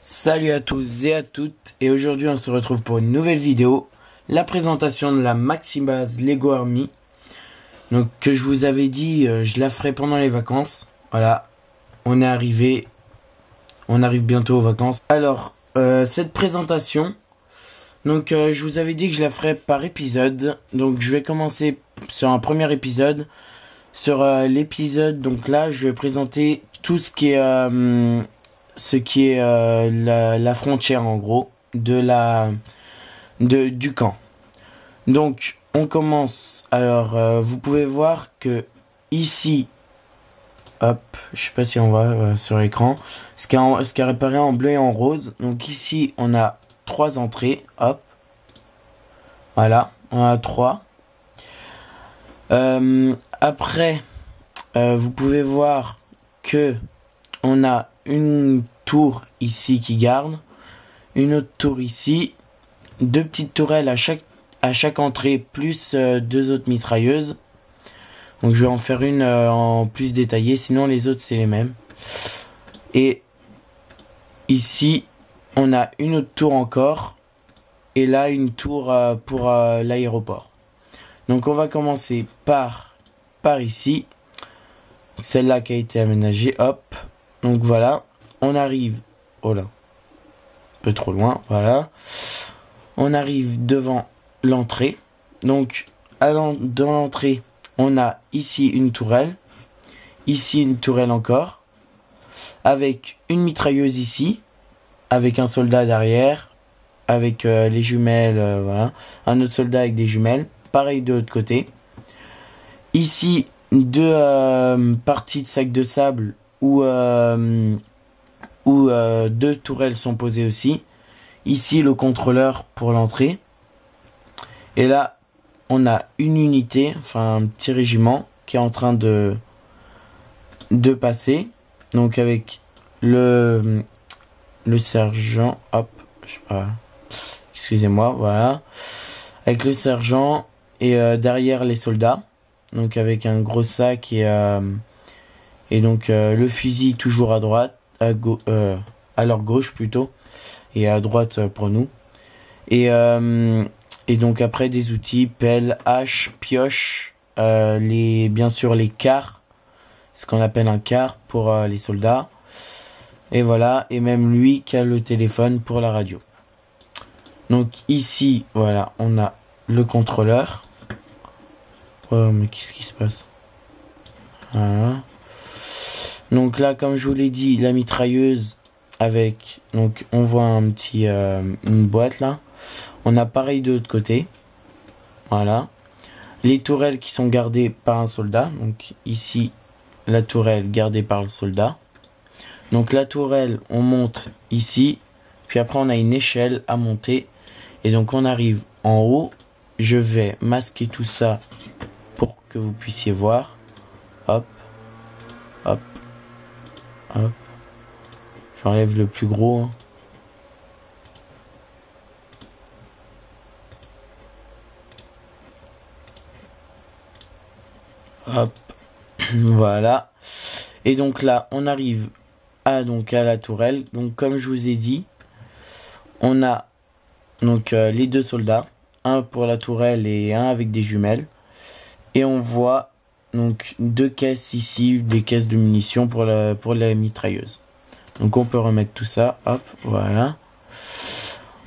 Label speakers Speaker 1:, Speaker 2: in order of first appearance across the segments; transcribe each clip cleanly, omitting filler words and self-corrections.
Speaker 1: Salut à tous et à toutes, et aujourd'hui on se retrouve pour une nouvelle vidéo, la présentation de la Maxibase Lego Army. Donc que je vous avais dit, je la ferai pendant les vacances. Voilà, on arrive bientôt aux vacances. Alors, cette présentation, donc je vous avais dit que je la ferai par épisode. Donc je vais commencer sur un premier épisode. Sur l'épisode, donc là je vais présenter tout ce qui est la frontière en gros du camp. Donc on commence. Alors vous pouvez voir que ici, hop, je sais pas si on voit sur l'écran, ce qui est réparé en bleu et en rose. Donc ici on a 3 entrées, hop, voilà, on a 3. Après, vous pouvez voir que on a une tour ici qui garde, une autre tour ici, 2 petites tourelles à chaque entrée, plus 2 autres mitrailleuses. Donc je vais en faire une en plus détaillée, sinon les autres c'est les mêmes. Et ici, on a une autre tour encore, et là une tour pour l'aéroport. Donc on va commencer par ici, celle-là qui a été aménagée, hop. Donc voilà, on arrive, oh là, un peu trop loin, voilà. On arrive devant l'entrée. Donc dans l'entrée, on a ici une tourelle, ici une tourelle encore, avec une mitrailleuse ici, avec un soldat derrière, avec les jumelles, voilà, un autre soldat avec des jumelles, pareil de l'autre côté. Ici, 2 parties de sac de sable où 2 tourelles sont posées aussi. Ici, le contrôleur pour l'entrée. Et là, on a une unité, enfin un petit régiment qui est en train de passer. Donc avec le sergent, hop, je sais pas, excusez-moi, voilà. Avec le sergent et derrière les soldats. Donc avec un gros sac et donc le fusil toujours à droite, à leur gauche plutôt, et à droite pour nous. Et donc après des outils, pelle, hache, pioche, bien sûr les cars, ce qu'on appelle un car pour les soldats. Et voilà, et même lui qui a le téléphone pour la radio. Donc ici, voilà, on a le contrôleur. Oh mais qu'est-ce qui se passe? Voilà. Donc là, comme je vous l'ai dit, la mitrailleuse avec, donc on voit une boîte là. On a pareil de l'autre côté. Voilà. Les tourelles qui sont gardées par un soldat. Donc ici, la tourelle gardée par le soldat. Donc la tourelle, on monte ici. Puis après, on a une échelle à monter. Et donc on arrive en haut. Je vais masquer tout ça pour que vous puissiez voir. Hop. Hop. Hop. J'enlève le plus gros. Hop. Voilà. Et donc là, on arrive à la tourelle. Donc comme je vous ai dit, on a donc les 2 soldats, un pour la tourelle et un avec des jumelles. Et on voit donc 2 caisses ici, des caisses de munitions pour la mitrailleuse. Donc on peut remettre tout ça, hop, voilà.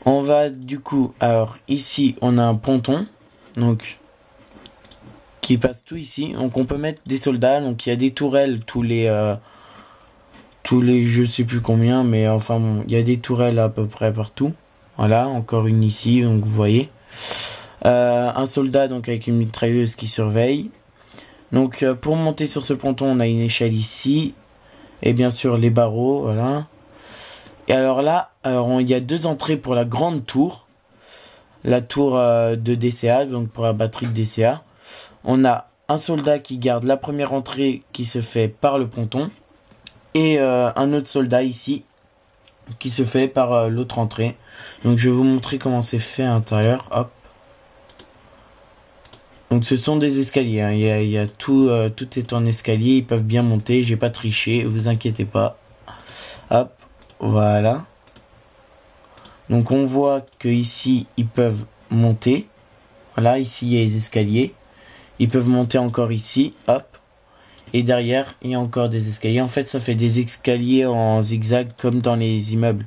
Speaker 1: On va du coup, alors ici on a un ponton, donc qui passe tout ici. Donc on peut mettre des soldats, donc il y a des tourelles tous les je sais plus combien, mais enfin bon, il y a des tourelles à peu près partout. Voilà, encore une ici, donc vous voyez. Un soldat donc avec une mitrailleuse qui surveille. Donc pour monter sur ce ponton, on a une échelle ici. Et bien sûr les barreaux, voilà. Et alors là, il y a 2 entrées pour la grande tour. La tour de DCA, donc pour la batterie de DCA. On a un soldat qui garde la première entrée qui se fait par le ponton. Et un autre soldat ici qui se fait par l'autre entrée. Donc je vais vous montrer comment c'est fait à l'intérieur. Hop. Donc ce sont des escaliers, hein. Il y a tout est en escalier, ils peuvent bien monter, j'ai pas triché, vous inquiétez pas. Hop, voilà. Donc on voit que ici ils peuvent monter. Voilà, ici il y a les escaliers. Ils peuvent monter encore ici, hop. Et derrière, il y a encore des escaliers. En fait, ça fait des escaliers en zigzag comme dans les immeubles.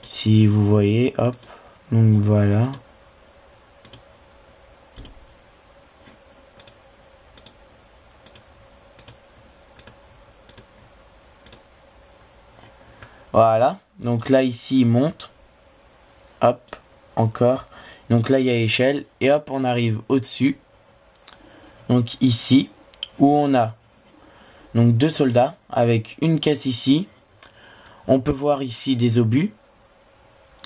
Speaker 1: Si vous voyez, hop. Donc voilà. Voilà. Donc là, ici, il monte. Hop. Encore. Donc là, il y a échelle. Et hop, on arrive au-dessus. Donc ici, où on a donc 2 soldats avec une caisse ici. On peut voir ici des obus.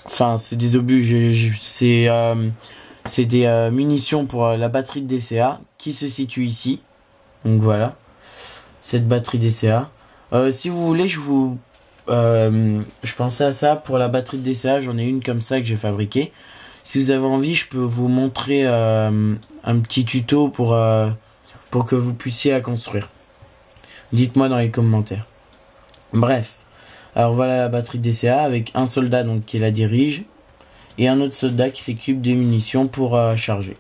Speaker 1: Enfin, c'est des obus. C'est des munitions pour la batterie de DCA qui se situe ici. Donc voilà. Cette batterie DCA. Si vous voulez, je pensais à ça pour la batterie de DCA. J'en ai une comme ça que j'ai fabriquée. Si vous avez envie, je peux vous montrer un petit tuto pour que vous puissiez la construire. Dites-moi dans les commentaires. Bref. Alors voilà la batterie DCA avec un soldat donc qui la dirige et un autre soldat qui s'occupe des munitions pour charger.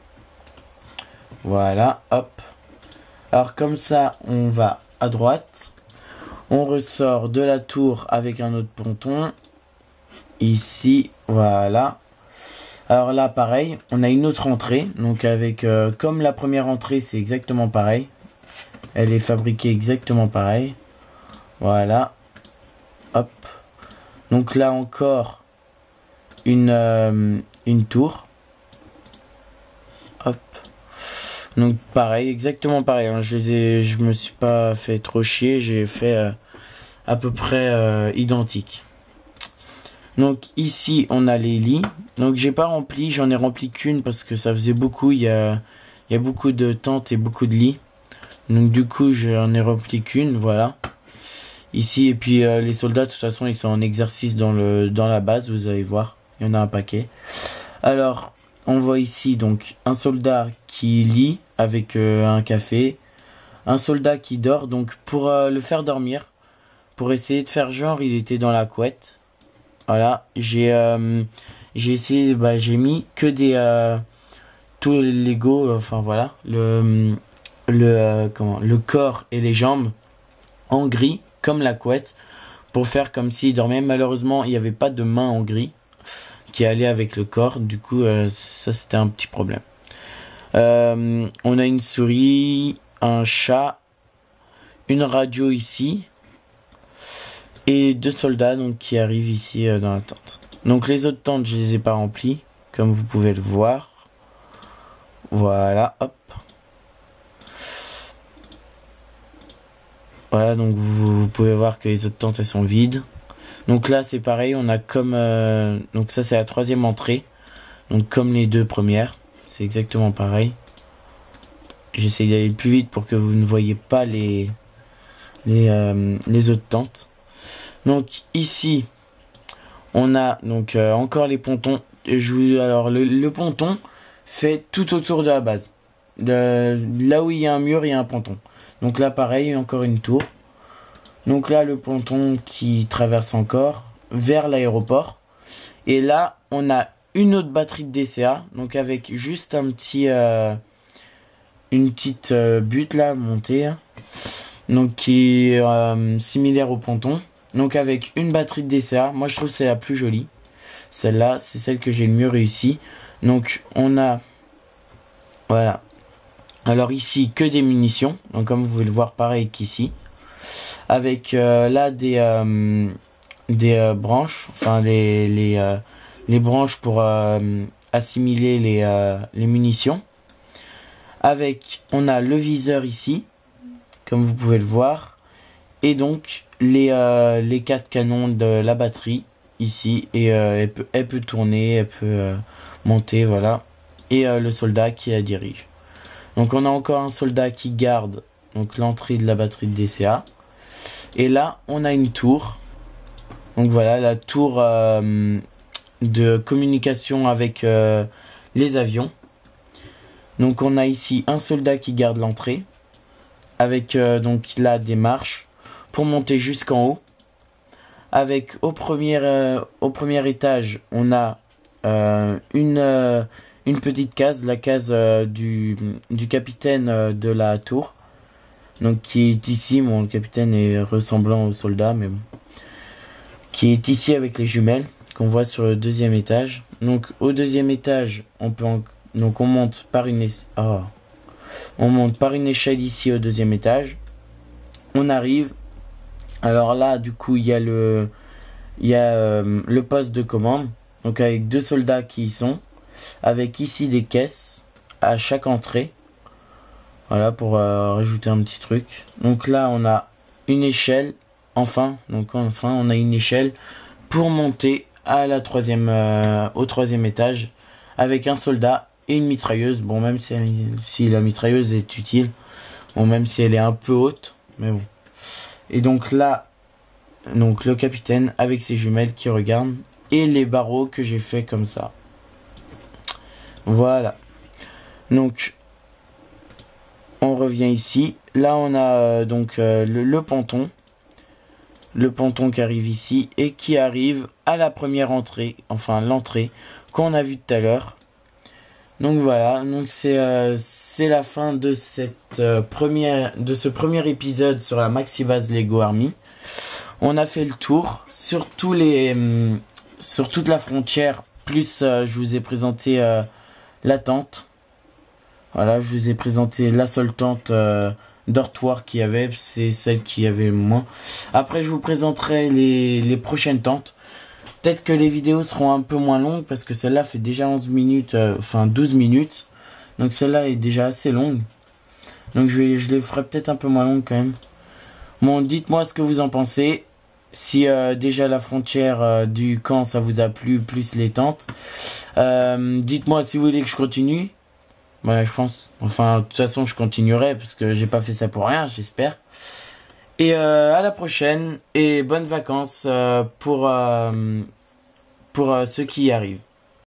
Speaker 1: Voilà, hop. Alors comme ça, on va à droite. On ressort de la tour avec un autre ponton. Ici, voilà. Alors là, pareil, on a une autre entrée. Donc avec, comme la première entrée, c'est exactement pareil. Elle est fabriquée exactement pareil. Voilà. Hop. Donc là encore, une tour. Hop. Donc pareil, exactement pareil. Hein. Je me suis pas fait trop chier. J'ai fait à peu près identique. Donc ici on a les lits. Donc j'ai pas rempli, j'en ai rempli qu'une parce que ça faisait beaucoup. Il y a beaucoup de tentes et beaucoup de lits. Donc du coup j'en ai rempli qu'une, voilà. Ici et puis les soldats de toute façon ils sont en exercice dans la base, vous allez voir. Il y en a un paquet. Alors on voit ici donc un soldat qui lit avec un café. Un soldat qui dort, donc pour le faire dormir, pour essayer de faire genre il était dans la couette. Voilà, j'ai essayé, j'ai mis que des tous les Lego, enfin voilà, le corps et les jambes en gris comme la couette pour faire comme s'il dormait. Malheureusement, il n'y avait pas de main en gris qui allait avec le corps, du coup ça c'était un petit problème. On a une souris, un chat, une radio ici. Et 2 soldats donc qui arrivent ici dans la tente. Donc les autres tentes, je les ai pas remplies, comme vous pouvez le voir. Voilà, hop. Voilà, donc vous pouvez voir que les autres tentes elles sont vides. Donc là c'est pareil, on a comme donc ça c'est la 3e entrée. Donc comme les 2 premières, c'est exactement pareil. J'essaie d'aller plus vite pour que vous ne voyez pas les autres tentes. Donc ici, on a donc encore les pontons. Alors le ponton fait tout autour de la base. Là où il y a un mur, il y a un ponton. Donc là pareil, encore une tour. Donc là le ponton qui traverse encore vers l'aéroport. Et là on a une autre batterie de DCA. Donc avec juste un petit une petite butte là montée. Donc qui est similaire au ponton. Donc avec une batterie de DCA, moi je trouve que c'est la plus jolie. Celle-là, c'est celle que j'ai le mieux réussi. Donc on a, voilà. Alors ici que des munitions, donc comme vous pouvez le voir pareil qu'ici. Avec là des branches, enfin les branches pour assimiler les munitions. Avec, on a le viseur ici, comme vous pouvez le voir. Et donc les 4 canons de la batterie ici et elle peut tourner, elle peut monter, voilà. Et le soldat qui la dirige. Donc on a encore un soldat qui garde donc l'entrée de la batterie de DCA. Et là on a une tour. Donc voilà la tour de communication avec les avions. Donc on a ici un soldat qui garde l'entrée avec donc là des marches pour monter jusqu'en haut. avec au premier étage, on a une petite case, la case du capitaine de la tour. Donc qui est ici, bon, le capitaine est ressemblant au soldat, mais bon. Qui est ici avec les jumelles, qu'on voit sur le deuxième étage. Donc au deuxième étage, donc on monte par on monte par une échelle ici au deuxième étage. On arrive. Alors là, du coup, il y a le poste de commande. Donc avec 2 soldats qui y sont. Avec ici des caisses à chaque entrée. Voilà, pour rajouter un petit truc. Donc là, on a une échelle. Enfin, on a une échelle pour monter à au troisième étage avec un soldat et une mitrailleuse. Bon, même si la mitrailleuse est utile. Bon, même si elle est un peu haute. Mais bon. Et donc là, le capitaine avec ses jumelles qui regardent. Et les barreaux que j'ai fait comme ça. Voilà. Donc, on revient ici. Là, on a le ponton. Le ponton qui arrive ici et qui arrive à la première entrée. Enfin, l'entrée qu'on a vue tout à l'heure. Donc voilà. Donc c'est la fin de ce premier épisode sur la Maxi Base Lego Army. On a fait le tour sur toute la frontière. Plus, je vous ai présenté la tente. Voilà, je vous ai présenté la seule tente dortoir qu'il y avait, c'est celle qui avait le moins. Après, je vous présenterai les prochaines tentes. Peut-être que les vidéos seront un peu moins longues parce que celle-là fait déjà 11 minutes, 12 minutes. Donc celle-là est déjà assez longue. Donc je les ferai peut-être un peu moins longues quand même. Bon, dites-moi ce que vous en pensez. Si déjà la frontière du camp ça vous a plu, plus les tentes. Dites-moi si vous voulez que je continue. Ouais, je pense. Enfin, de toute façon, je continuerai parce que j'ai pas fait ça pour rien, j'espère. Et à la prochaine et bonnes vacances pour ceux qui y arrivent.